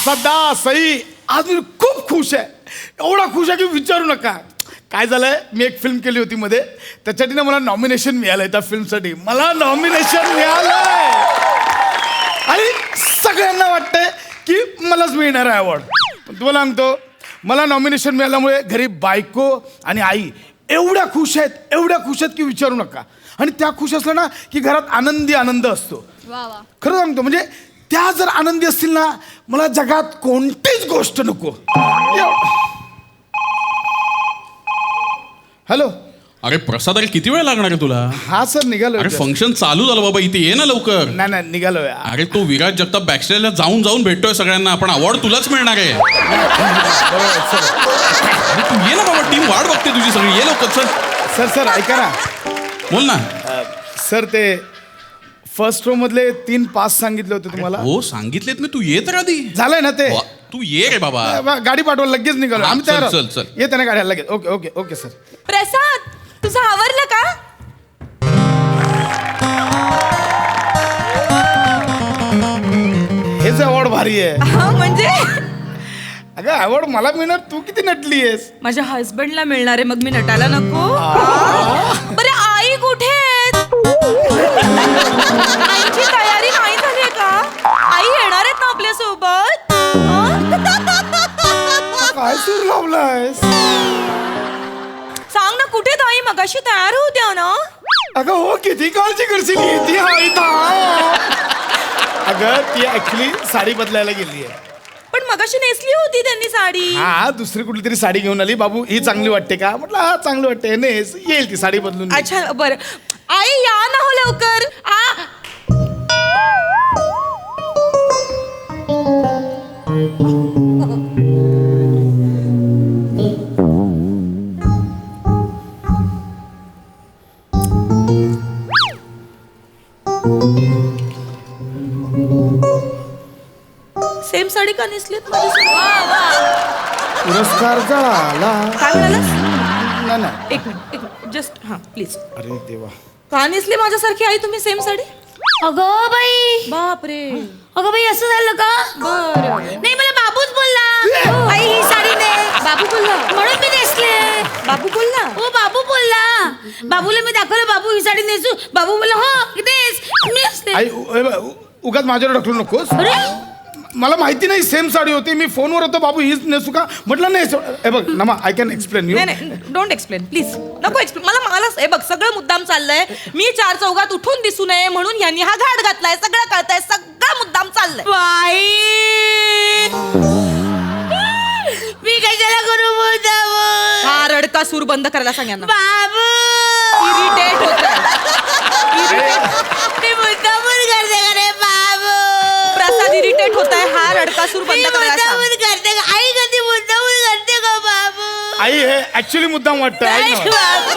सदा सई आज मी खूप खुश आहे. एवढा खुश आहे की विचारू नका. काय झालंय, मी एक फिल्म केली होती मध्ये, त्याच्यासाठी ना मला नॉमिनेशन मिळालंय. त्या फिल्मसाठी मला नॉमिनेशन मिळालंय आणि सगळ्यांना वाटतंय की मलाच मिळणार आहे अवॉर्ड. पण तुम्हाला सांगतो, मला नॉमिनेशन मिळाल्यामुळे घरी बायको आणि आई एवढ्या खुश आहेत की विचारू नका. आणि त्या खुश असल्या ना की घरात आनंद असतो. खरं सांगतो, म्हणजे त्या जर आनंदी असतील ना, मला जगात कोणतीच गोष्ट नको. हॅलो. अरे प्रसाद, अरे किती वेळ लागणार आहे तुला? हा सर, निघालो. अरे फंक्शन चालू झालं बाबा, इथे ये ना लवकर. नाही निघालोय. अरे तो विराज जगताप बॅकस्टेजला जाऊन भेटतोय सगळ्यांना. आपण अवॉर्ड तुलाच मिळणार आहे. अरे तू ये ना बाबा, टीम वाट बघते तुझी सगळी. ये लवकर. सर ऐका ना. बोल ना. सर ते फर्स्ट रो मधले 3 पास सांगितले होते तुम्हाला. हो सांगितलेत मी, तू ये तर आधी. झालंय ना ते. तू ये रे बाबा. गाडी पाठवा, लगेच निघालो आम्ही. तयार. चल. येते ना गाड्या लगेच. Okay sir. प्रसाद, तुझं आवरलं का? हेच अवॉर्ड भारी आहे. हा म्हणजे अगं अवॉर्ड मला मिळणार, तू किती नटली आहेस. माझ्या हस्बंडला मिळणार आहे, मग मी नटायला नको? बरे आई कुठे आहेत? आईची तयारी नाही झाली का? आई येणार आहेत ना आपल्या सोबत? काय सूर लावलायस? सांग ना, कुठे ताई? मगाशी तयार होत्या ना. अगं हो, किती काळजी करशील. ती अगं ती ऍक्च्युली साडी बदलायला गेली आहे. पण मगाशी नेसली होती त्यांनी साडी. हा, दुसरी कुठली तरी साडी घेऊन आली. बाबू ही चांगली वाटते का? म्हटलं हा चांगली वाटते, नेस. येईल ती साडी बदलून. अच्छा बरं. आई या ना हो लवकर. सेम साडी का नेसलीत माझ्यासोबत? पुरस्कार जळाला. काय म्हणालास? नाही. एक मिनिट जस्ट. हा प्लीज. अरे देवा. का नेसली माझ्यासारखी आई तुम्ही सेम साडी? अगं बाई, बापरे. अगं बाई, असं झालं का? बरं. नाही, मला बाबूच बोलला, आई ही साडी ने. बाबू बोलला म्हणून मी नेसले. बाबू बोलला हो, बाबू बोलला. बाबूला मी दाखवलं, बाबू ही साडी नेसू. बाबू बोलला हो नेस. नेसले. आई उगाच माझ्यावर ढकलू नकोस. अरे मला माहिती नाही सेम साडी होती. मी फोनवर होतो, बाबू हीच नेसू का म्हटलं. नाही हे बघ नमा, आय कॅन एक्सप्लेन यू. नाही डोंट एक्सप्लेन प्लीज. नको एक्सप्लेन. मला हे बघ, सगळं मुद्दाम चाललंय. मी 4 चौघात उठून दिसू नये म्हणून यांनी हा घाट घातलाय. सगळं कळतंय, सगळं मुद्दाम चाललंय. बाई, मी कशाला करू मुद्दाम? हा रडका सूर बंद करायला सांग यांना. बाबू इरिटेट होतंय. मी मुद्दामून करते का रे बाबू? प्रसाद इरिटेट होतंय. हा रडका सूर बंद करायला सांग. मुद्दामून करते का? आई कधी मुद्दामून करते का बाबू? आई हे ऍक्च्युली मुद्दाम वाटतं. नाही बाबू.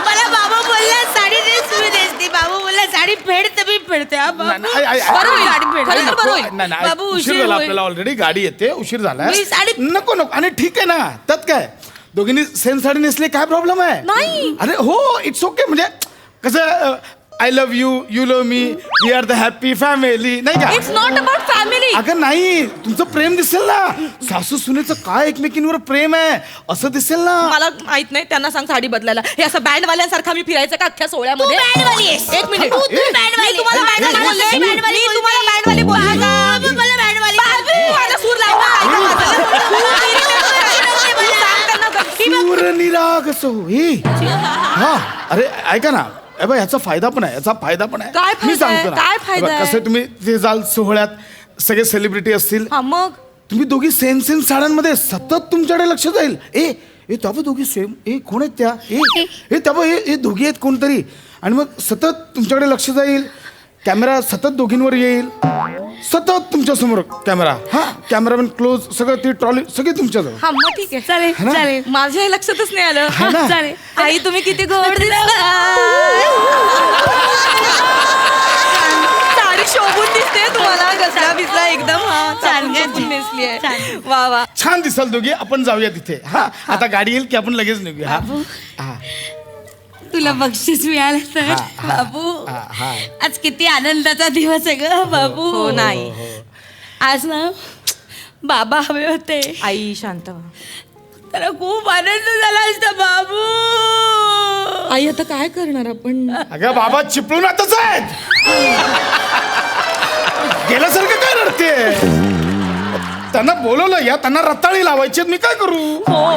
मला बाबा बोलला साडी नेस, मी नेसते. बाबू बोलला साडी फेड, तर मी फेडते. हा बाबू. बरं होईल. साडी फेड. खरं तर बरं होईल. बाबू, उशीर उशीर झाला होईल. आपल्याला. ऑलरेडी गाडी येते, उशीर झालाय. मी साडी- नको आणि ठीक आहे ना, त्यात काय. दोघींनी सेम साडी नेसली, काय प्रॉब्लेम आहे? नाही. अरे हो, इट्स ओके. म्हणजे कसं, I love you, you love me, we are the happy family, नाही का? It's not about family. अगं नाही, तुमचं प्रेम दिसेल ना. सासू सुनेचं काय एकमेकींवर प्रेम आहे असं दिसेल ना. मला माहित नाही. त्यांना सांग साडी बदलायला. हे असं बँडवाल्यांसारखा मी फिरायचं का अख्ख्या सोहळ्यामध्ये? तू बँडवाली आहेस. एक मिनिट. तू बँडवाली. मी तुम्हाला बँडवाली बोलले. मी तुम्हाला बँडवाली बोलले का? बाबू, मला बँडवाली. बाबू, माझा सूर लावला. सूर निराग सोही. हा, अरे ऐका ना, याचा फायदा पण आहे. काय फायदा मी सांगतो आहे? काय फायदा आहे? कसं तुम्ही ते जाल सोहळ्यात, सगळे सेलिब्रिटी असतील. हा मग तुम्ही दोघी सेम साड्यांमध्ये सतत तुमच्याकडे लक्ष जाईल. ए त्याबा दोघी सेम. कोण आहेत त्या? त्याबा हे दोघी आहेत कोणतरी. आणि मग सतत तुमच्याकडे लक्ष जाईल. कॅमेरा सतत दोघींवर येईल. सतत तुमच्या समोर कॅमेरा. हा, कॅमेरामॅन क्लोज, सगळं ती ट्रॉली सगळी तुमच्याजवळ. हा मग ठीक आहे. चालेल ना? चालेल. माझ्या हे लक्षातच नाही आलं. है ना? चालेल. आई तुम्ही किती गोड दिसता. साडी शोभून दिसते तुम्हाला. गजरा बिजरा एकदम छान, छान नेसली आहे. छान. वा वा. छान दिसाल दोघी. आपण जाऊया तिथे. हा, आता गाडी येईल की आपण लगेच निघूया. हा. तुला बक्षीस मिळालं तर बाबू. आज किती आनंदाचा दिवस आहे ग बाबू. हो नाही. आज ना बाबा हवे होते. आई शांत व्हा. त्याला खूप आनंद झाला असता बाबू. आई आता काय करणार आपण? अगं बाबा चिपळून आताच आहेत. गेल्यासारखं काय रडते? त्यांना बोलवलं या, त्यांना रताळी लावायची, मी काय करू? हो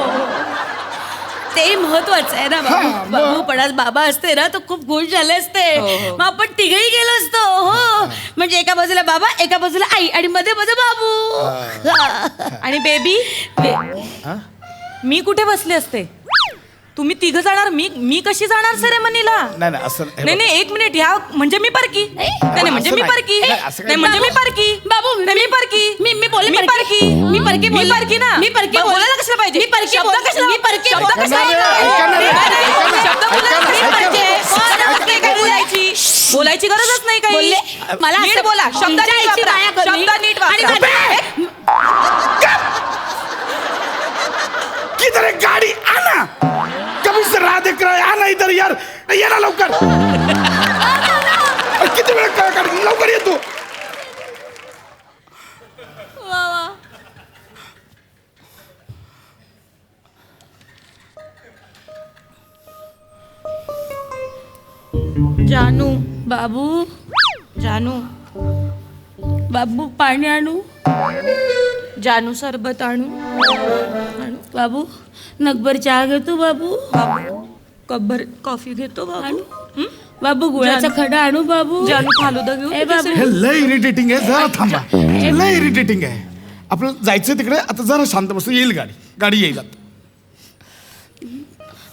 ते महत्वाचं आहे ना हा, बाबू. मग. बाबू पण आज बाबा असते ना तर खूप खुश झाले असते. हो. मग आपण तिघही गेलो असतो. हो म्हणजे एका बाजूला बाबा, एका बाजूला आई आणि मध्ये मध्ये बाबू. आणि बेबी मी कुठे बसले असते? तुम्ही तिघ जाणार, मी कशी जाणार सेरेमनीला? नाही नाही असं हे नाही बघ. नाही, एक मिनिट. ह्या म्हणजे मी परकी. नाही म्हणजे असं मी नाही. परकी. नाही, असं काही नाही म्हणजे मी बाबू, परकी. बाबू, नाही, मी परकी. मी बोलले मी परकी. मी परकी मी बोलले. परकी ना. मी परकी बोलले. बोलायला कशाला पाहिजे? मी परकी शब्द बोलले. कशाला? मी परकी शब्द बोलले. कशाला? ऐका ना रे, ऐका ना रे, नाही, नाही, ऐका ना, शब्द ऐका बोलायला ना, नाही ऐका ना. पाहिजे. काय बोलायची? बोलायची गरजच नाही काही. बोलले. मला नीट असं- बोला. शब्द तुमच्या नीट आईची वापरा. माया करली. शब्द नीट आणि वापरा. किधर है गाड़ी? आना कभी से राह देख रहा है, आना इधर यार, ये ना लवकर. अरे किती वेळ काय गाडी, लवकर ये तू. जानू, बाबू जानू, बाबू पाणी आणू. जानू सरबत आणू. बाबू नगभर चहा घेतो बाबू. कब्बर कॉफी घेतो बाबू. आणू. बाबू गुळाचा खडा आणू बाबू. जानू फालुदा घेऊ. ए बाबू हे लय इरिटेटिंग आहे, जरा थांबा. लय इरिटेटिंग आहे. आपलं जायचं तिकडे, आता जरा शांत बसतो. येईल गाडी येईल आता.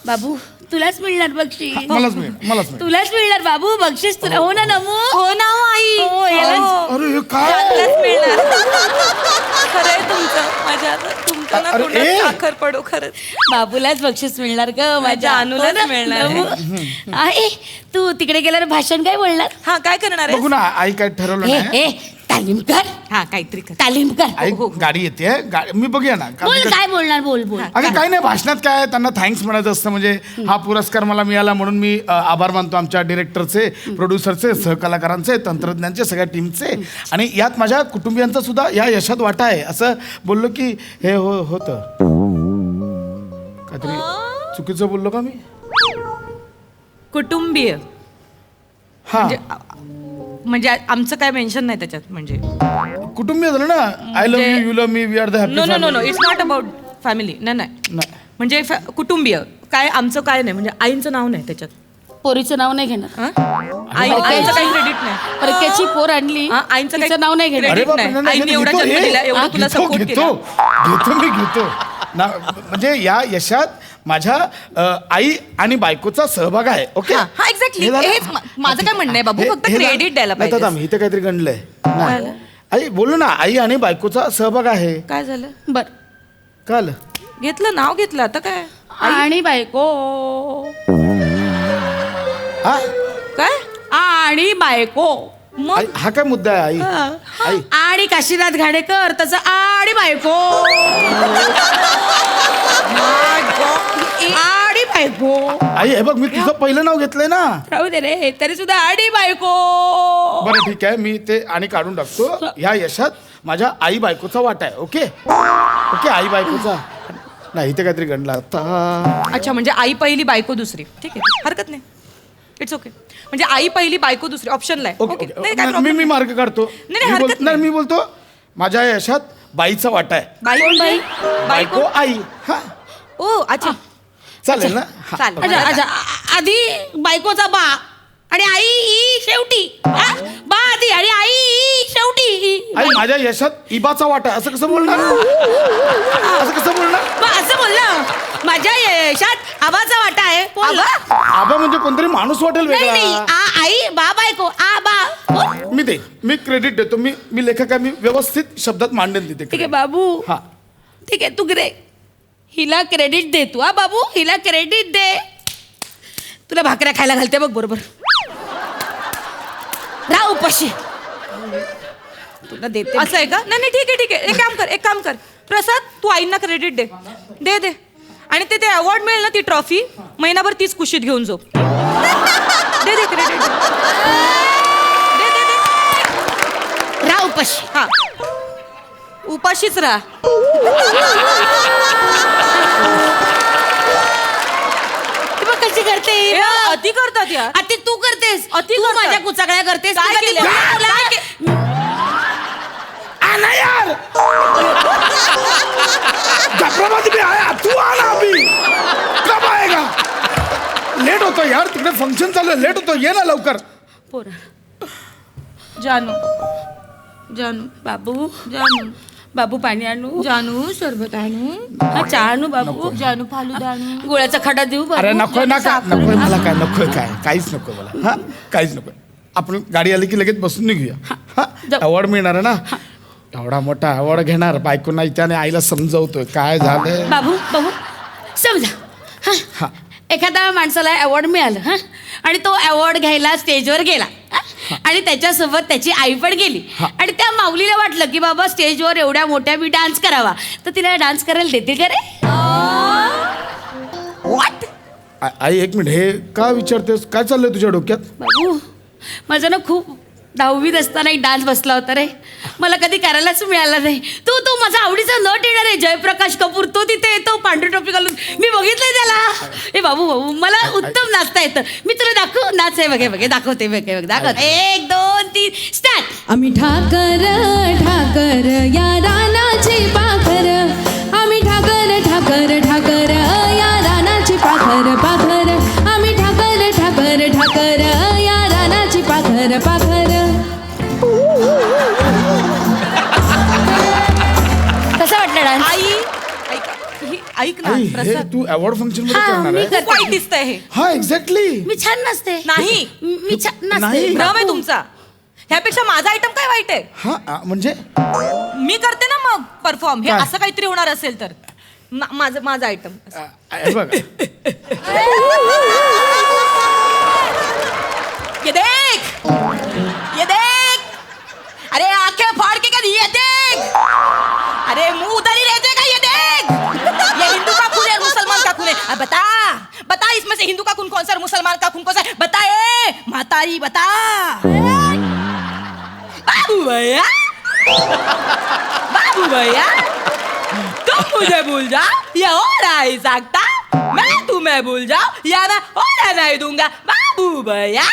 बाबू तुलाच मिळणार बक्षीस. मलाच मिळेल. तुलाच मिळणार बाबू बक्षीस तुला. हो ना नमू. हो ना हो आई. हो, यालाच- अरे हे काय? जानूलाच मिळणार. खरंय तुमचं. माझ्या तुमच्या ना अरे, तोंडात ए. साखर पडो खरंच. बाबूलाच बक्षीस मिळणार ग माझ्या जानूलाच हो ना, मिळणार नमू. आहे तू तिकडे गेल्यावर भाषण काय बोलणार? हा काय करणार आहे? बघू ना, आई काय ठरवलं हे नाही. हे तालीम कर. हा काहीतरी कर. तालीम कर. आई गाडी येते, मी बघूया ना. बोल काय बोलणार बोल बोल. अगं काही नाही, भाषणात काय त्यांना थँक्स म्हणायचं असतं. म्हणजे हा पुरस्कार मला मिळाला म्हणून मी आभार मानतो आमच्या डिरेक्टरचे, प्रोड्युसरचे, सहकलाकारांचे, तंत्रज्ञांचे, सगळ्या टीमचे. आणि यात माझ्या कुटुंबियांचा सुद्धा या यशात वाटा आहे असं बोललो की हे होतं. काहीतरी चुकीचं बोललो का मी? कुटुंबीय हा म्हणजे आमचं काय मेन्शन नाही त्याच्यात. म्हणजे कुटुंबीय झालं ना. I love you, you love me, we are the no no no no, happy. It's not about family. नाही म्हणजे कुटुंबीय काय आमचं काय नाही. म्हणजे आईंचं नाव नाही त्याच्यात. पोरीचं नाव नाही घेणार. हं? आईचं काही क्रेडिट नाही. परक्याची पोर आणली हा, आईंचं तिचं काही नाव नाही घेणार. अरे credit बापरे, नाही. नाही, नाही, आईने घेतो, एवढा जन्म हे. दिला, एवढं तुला घेतो, support घेतो. केला. मी घेतो ना. म्हणजे या यशात माझ्या आई आणि बायकोचा सहभाग आहे. ओके हा एक्झॅक्टली. हे झालं? हेच माझं काय म्हणणं आहे बाबू. फक्त क्रेडिट द्यायला नाही तर पाहिजे. इथे काहीतरी गणलंय. नाही. आई बोललो ना, आई आणि बायकोचा सहभाग आहे. काय झालं? बर काल घेतलं नाव घेतलं आता काय? आणि बायको हा काय? आणि बायको मग आई, हा काय मुद्दा आहे आई? आई आणि काशीनाथ घाडेकर तसं आणि बायको आणि बायको. आई हे बघ, मी तुझं पहिलं नाव घेतलंय ना. राहू दे रे तरी सुद्धा आणि बायको. बरं ठीक आहे, मी ते आणि काढून टाकतो. ह्या यशात माझ्या आई बायकोचा वाटा आहे. ओके ओके, आई बायकोचा नाही. इथे काहीतरी गणला आता. अच्छा म्हणजे आई पहिली बायको दुसरी. ठीक आहे हरकत नाही. It's okay. म्हणजे आई पहिली बायको दुसरी ऑप्शनला आहे. Okay okay okay. नाही काय मी problem मी मार्क काढतो. नाही, मी हरकत बोल- नाही, मी बोलतो माझ्या यशात बाईचा वाटा आहे. बाई बाई बायको आई. हा ओ अच्छा चालेल ना. हा. चालेल. अच्छा अच्छा आधी बायकोचा बा आणि आई ही शेवटी. हा? बा आधी आणि आई ही शेवटी. आई माझ्या यशात इबाचा वाटा आहे. असं कसं बोलणार? असं कसं बोलणार? बा असं बोललं माझ्या यशात आबाचा वाटा आहे. बोल. आबा म्हणजे कोणतरी माणूस वाटेल नाही नाही वेगळा. आई बा बायको आ बा. बोल. मी दे, मी क्रेडिट देतो. मी लेखक आहे, मी व्यवस्थित शब्दात मांडेन तिथे. ठीक आहे बाबू. हा ठीक आहे तू ग्रे हिला क्रेडिट दे तू. हा बाबू हिला क्रेडिट दे. तुला भाकऱ्या खायला घालते बघ बरोबर. राह उपाशी. तुला देते. असं आहे का? नाही नाही ठीक आहे ठीक आहे. एक काम कर प्रसाद, तू आईंना क्रेडिट दे. दे दे. आणि ते अवॉर्ड मिळेल ना, ती ट्रॉफी महिनाभर तीच कुशीत घेऊन जाऊ. दे दे क्रेडिट. दे दे दे. राह उपाशी. हा उपाशीच राहा. ती बघ कशी करते ही हे बघ. अति करतात यार. अति तू करतेस. अति तू करतात. माझ्या कुचाकळ्या करतेस. काय तू कधी केलं? बोलला काय तुला? आना यार जफराबाद में आया तू आना अभी कब आएगा लेट होतो यार तिकडे फंक्शन चालू आहे लेट होतो ये ना लवकर पोरा जानू जानू बाबू जानू बाबू पाणी आणू. जानू सरबत आणू. हा चहा आणू बाबू. जानू फालुदा आणू. गोळ्याचा खडा देऊ बाबू. अरे नकोय ना काय नकोय मला काय नकोय काय काहीच नको मला हा काहीच नकोय आपण गाडी आली की लगेच बसून निघूया हा जाऊ. अवॉर्ड मिळणार आहे ना एवढा मोठा अवॉर्ड घेणार बायकोना त्याने आईला समजवतोय काय झालंय बाबू बाबू समजा हा. हा एखाद्या माणसाला अवॉर्ड मिळालं हा आणि तो अवॉर्ड घ्यायला स्टेजवर गेला हा? आणि त्याच्यासोबत त्याची आई पण गेली हा. आणि त्या माऊलीला वाटलं की बाबा स्टेजवर एवढ्या मोठ्या मी डान्स करावा तर तिला डान्स करायला देतील का रे? What? आई एक मिनिट हे का विचारतेस काय चाललंय तुझ्या डोक्यात बाबू माझं ना खूप 10वीत असताना एक डान्स बसला होता रे मला कधी करायलाच मिळाला नाही. तो माझा आवडीचा नट येणार आहे जयप्रकाश कपूर तो तिथे येतो पांढरी टोपी घालून मी बघितलंय त्याला. ए बाबू बाबू मला उत्तम नाचता येतं मी तुला दाखव नाच आहे बघे दाखवते बघे दाखव 1 2 3 स्टार्ट. आम्ही ठाकर ठाकर या रानाची पाखर आम्ही ठाकर ठाकर ठाकर या रानाची पाखर पाखर आम्ही ठाकर ठाकर ठाकर या रानाची पाखर पाखर. कसा वाटला डान्स? आई ऐक ना आई हे प्रसाद तू अवॉर्ड फंक्शन मध्ये हा, करणार मी आहे खूप वाईट दिसतंय हे. हा एक्झॅक्टली मी छान नसते नाही. मी छान नसते नाही. भ्रम आहे तुमचा. ह्यापेक्षा माझा आयटम काय वाईट आहे. हा म्हणजे मी करते ना मग परफॉर्म हे काय? असं काहीतरी होणार असेल तर माझा आयटम. हे बघ ये देख ये देख अरे आंखें फाड़ के कर ये देख अरे मुंह उधर ही रहते का ये देख ये हिंदू का खून है मुसलमान का खून है अब बता इसमें से हिंदू का खून कौन सा है मुसलमान का खून कौन सा है बता ए मातारी बता बाबू भैया तुम मुझे भूल जाओ ये हो नहीं सकता मैं तुम्हें भूल जाओ या मैं होने नहीं दूंगा बाबू भैया.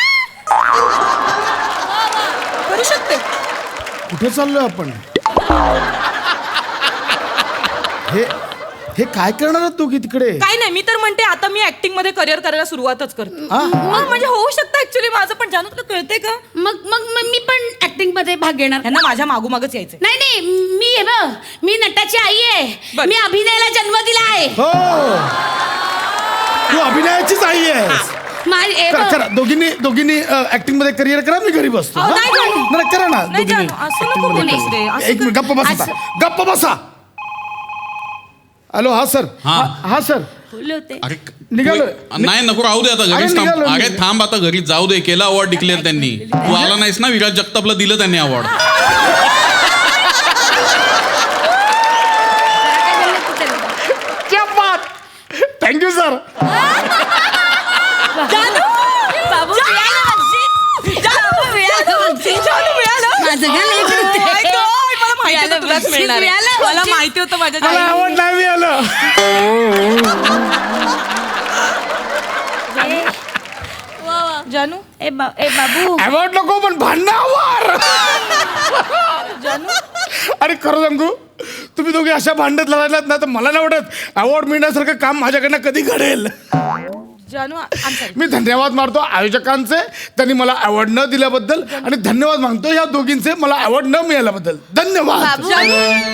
करू शकते. कुठे चाललोय आपण हे हे काय करणार आहात दोघी तिकडे काय नाही मी तर म्हणते आता मी ऍक्टिंग मध्ये करिअर करायला सुरुवातच करते. हा? मग म्हणजे होऊ शकतं ऍक्च्युली माझं पण जानू तुला कळते का मग मी पण ऍक्टिंग मध्ये भाग घेणार. यांना माझ्या मागोमागच यायचंय. नाही मी आहे बघ मी नटाची आई आहे बर. मी अभिनयाला जन्म दिला आहे. हो तू अभिनयाचीच आई आहेस करा दोघींनी ऍक्टिंग मध्ये करिअर करा मी घरी बसतो अहो, हा? नाही जानू. नाही, करा ना नाही दोघींनी जानू, असं acting नको मध्ये बोलूस करा. रे, असं एक मिनिट गप्प बसा असं- गप्प बसा हॅलो हा सर हा. हा सर बोलले होते. अरे निघालोय. नाही नको राहू दे आता अरे, घरीच थांब निघालो मी. अरे थांब आता घरी जाऊ दे केला अवॉर्ड डिक्लेअर त्यांनी तू आला नाहीस ना विराज जगतापला दिलं त्यांनी अवॉर्ड. क्या बात थँक्यू सर जानू बाबू जानू मिळालं. माझं काय लय करते? Oh my God, मला माहिती होतं तुलाच बक्षीस मिळणार आहे. मिळालं, मला बक्षीस. माहिती होतं माझ्या मला जानू. आवड नाही मिळालं जानू ए बाबू अवॉर्ड नको पण भांडणावर जानू अरे खरं सांगू तुम्ही दोघे अशा भांडत लढायलात ना तर मला नाही वाटत अवॉर्ड मिळण्यासारखं काम माझ्याकडनं कधी घडेल जानू I'm sorry. मी धन्यवाद मानतो आयोजकांचे त्यांनी मला अवॉर्ड न दिल्याबद्दल आणि धन्यवाद मानतो या दोघींचे मला अवॉर्ड न मिळाल्याबद्दल धन्यवाद बाबू जानू